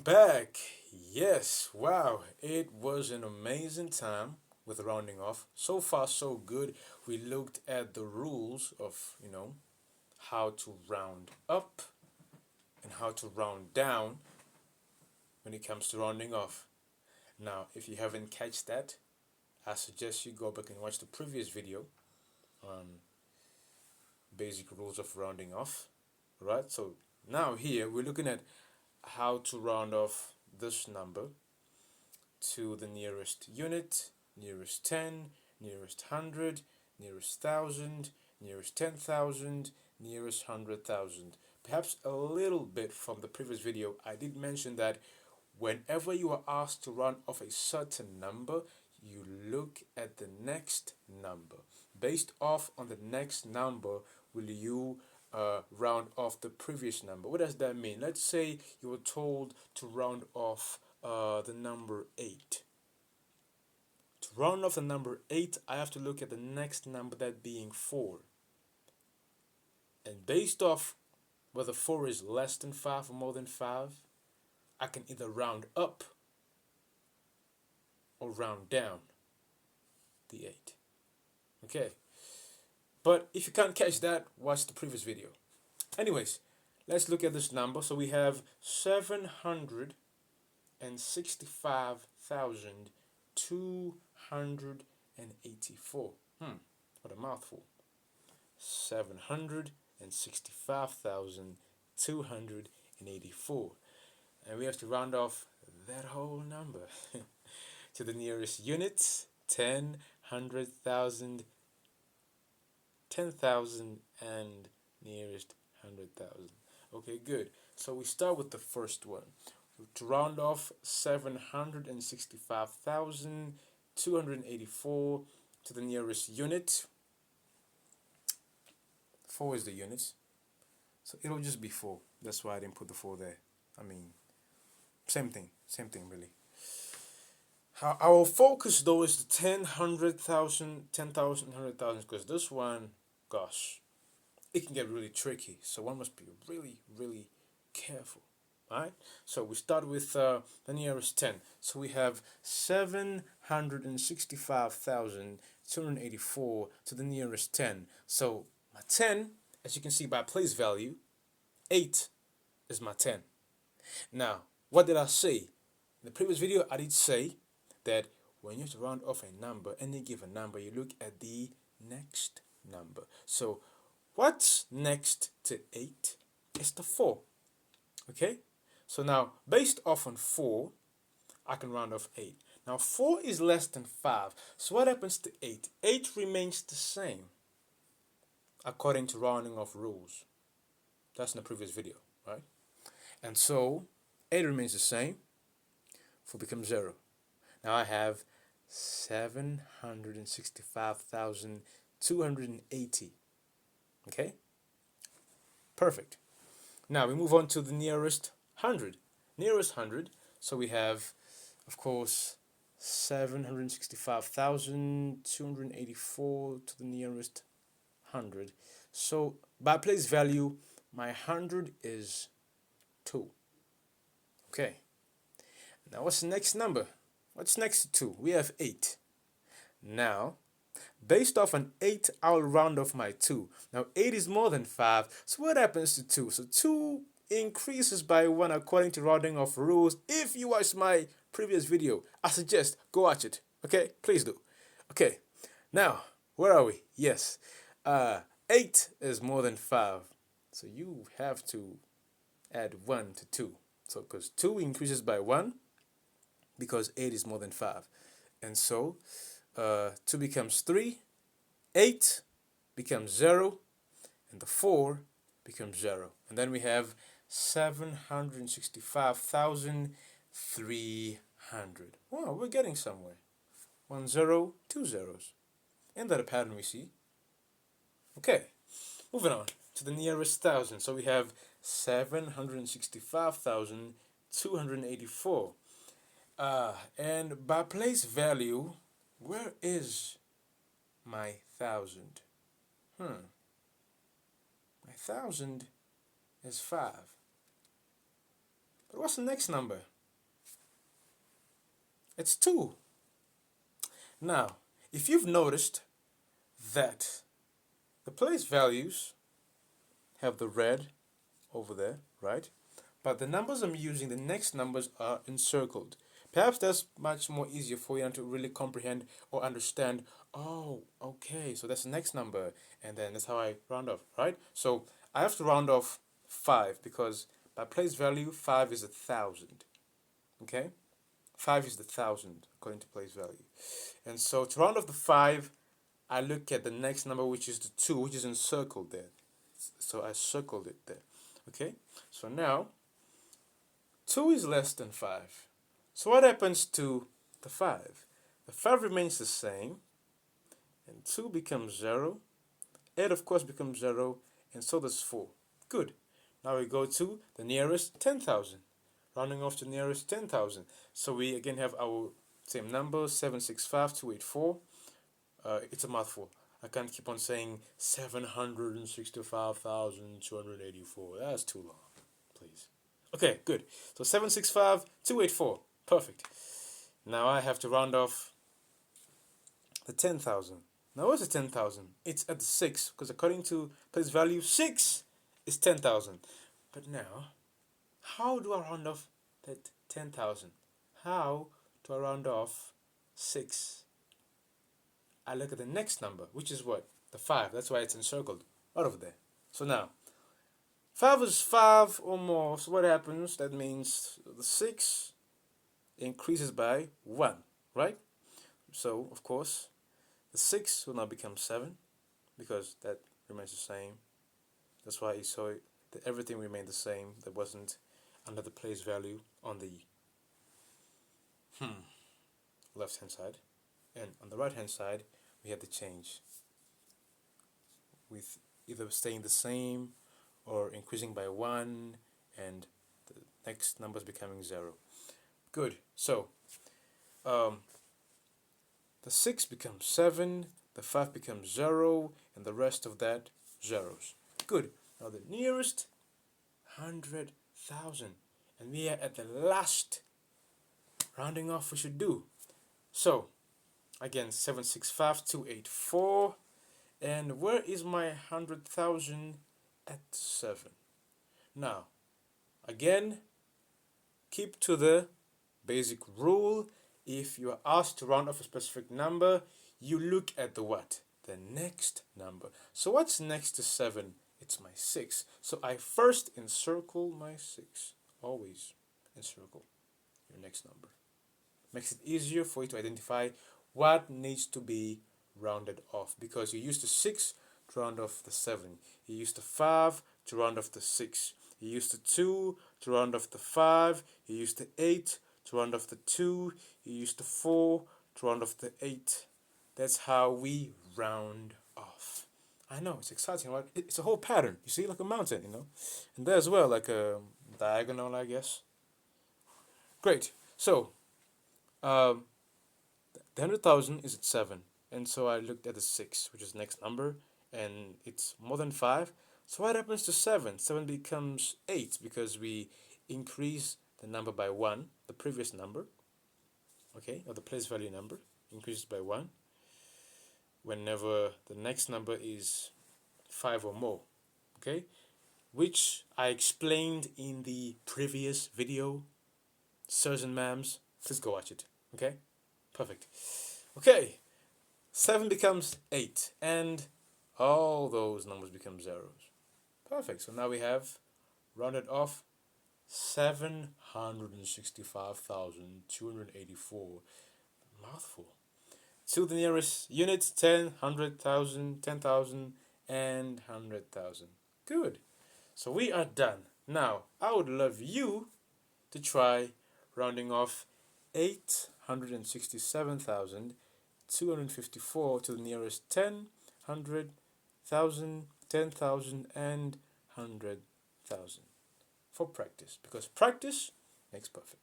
Back. Yes. Wow. It was an amazing time with rounding off. So far, so good. We looked at the rules of, how to round up and how to round down when it comes to rounding off. Now, if you haven't catch that, I suggest you go back and watch the previous video on basic rules of rounding off. Right? So now here we're looking at how to round off this number to the nearest unit, nearest 10, nearest 100, nearest 1000, nearest 10,000, nearest 100,000. Perhaps a little bit from the previous video, I did mention that whenever you are asked to round off a certain number, you look at the next number. Based off on the next number, will you round off the previous number? What does that mean? Let's say you were told to round off the number 8. To round off the number 8, I have to look at the next number, that being 4. And based off whether 4 is less than 5 or more than 5, I can either round up or round down the 8. Okay. But if you can't catch that, watch the previous video. Anyways, let's look at this number. So we have 765,284. What a mouthful. 765,284. And we have to round off that whole number to the nearest units: 10, 100,000, 10,000, and nearest 100,000. Okay, good. So we start with the first one. To round off 765,284 to the nearest unit. 4 is the unit. So it'll just be 4. That's why I didn't put the 4 there. I mean, same thing really. Our focus though is the 10, 100,000, 10,000, 100,000, because this one, gosh, it can get really tricky. So one must be really, really careful. Alright? So we start with the nearest 10. So we have 765,284 to the nearest 10. So my 10, as you can see by place value, 8 is my 10. Now, what did I say? In the previous video, I did say that when you have to round off a number, any given number, you look at the next number. So what's next to 8? It's the 4. Okay? So now, based off on 4, I can round off 8. Now, 4 is less than 5. So what happens to 8? 8 remains the same according to rounding off rules. That's in the previous video, right? And so 8 remains the same. 4 becomes 0. Now I have 765,280. Okay? Perfect. Now we move on to the nearest 100. Nearest 100. So we have, of course, 765,284 to the nearest 100. So by place value, my 100 is 2. Okay. Now what's the next number? What's next to 2? We have 8. Now, based off an 8, I'll round off my 2. Now 8 is more than 5. So what happens to 2? So 2 increases by 1 according to rounding off rules. If you watched my previous video, I suggest go watch it. Okay? Please do. Okay. Now, where are we? Yes. 8 is more than 5. So you have to add 1 to 2. So because 2 increases by 1, because 8 is more than 5. And so 2 becomes 3, 8 becomes 0, and the 4 becomes 0. And then we have 765,300. Wow, we're getting somewhere. 1 0, 2 zeros. Isn't that a pattern we see? Okay, moving on to the nearest 1,000. So we have 765,284. And by place value, where is my 1,000? My 1,000 is 5. But what's the next number? It's 2. Now, if you've noticed that the place values have the red over there, right? But the numbers I'm using, the next numbers are encircled. Perhaps that's much more easier for you to really comprehend or understand. Oh, okay, so that's the next number, and then that's how I round off, right? So I have to round off 5 because by place value, 5 is 1,000. Okay, 5 is 1,000 according to place value, and so to round off the 5, I look at the next number, which is the 2, which is encircled there. So I circled it there. Okay, so now 2 is less than 5. So what happens to the 5? The 5 remains the same, and 2 becomes 0. 8, of course, becomes 0, and so does 4. Good. Now we go to the nearest 10,000. Rounding off to nearest 10,000. So we again have our same number, 765,284. It's a mouthful. I can't keep on saying 765,284. That's too long. Please. Okay, good. So 765,284. Perfect. Now I have to round off the 10,000. Now what's the 10,000? It's at the 6, because according to place value, 6 is 10,000. But now, how do I round off that 10,000? How do I round off 6? I look at the next number, which is what? The 5. That's why it's encircled. Right over there. So now, 5 is 5 or more. So what happens? That means the 6 increases by 1, right? So, of course, the 6 will now become 7 because that remains the same. That's why you saw that everything remained the same. That wasn't under the place value on the left hand side. And on the right hand side, we had the change with either staying the same or increasing by 1 and the next numbers becoming 0. Good. So, the 6 becomes 7, the 5 becomes 0, and the rest of that zeros. Good. Now the nearest 100,000. And we are at the last rounding off we should do. So, again, 765,284. And where is my 100,000? At 7. Now, again, keep to the basic rule. If you are asked to round off a specific number, you look at the what? The next number. So what's next to 7? It's my 6. So I first encircle my 6. Always encircle your next number. Makes it easier for you to identify what needs to be rounded off, because you used the 6 to round off the 7. You used the 5 to round off the 6. You used the 2 to round off the 5. You used the 8 to round off the 2. You used the 4 to round off the 8. That's how we round off. I know, it's exciting, right? It's a whole pattern, you see, like a mountain, And there as well, like a diagonal, I guess. Great. So, the 100,000 is at 7. And so I looked at the 6, which is the next number, and it's more than 5. So what happens to 7? 7 becomes 8 because we increase the number by 1, the previous number, okay, or the place value number, increases by 1 whenever the next number is 5 or more, okay, which I explained in the previous video. Sirs and ma'ams, please go watch it, okay? Perfect. Okay, 7 becomes 8, and all those numbers become zeros. Perfect. So now we have rounded off 765,284. Mouthful. To the nearest unit, 10, 100,000, 10,000, and 100,000. Good. So we are done. Now, I would love you to try rounding off 867,254 to the nearest 10, 100,000, 10,000, and 100,000 for practice, because practice makes perfect.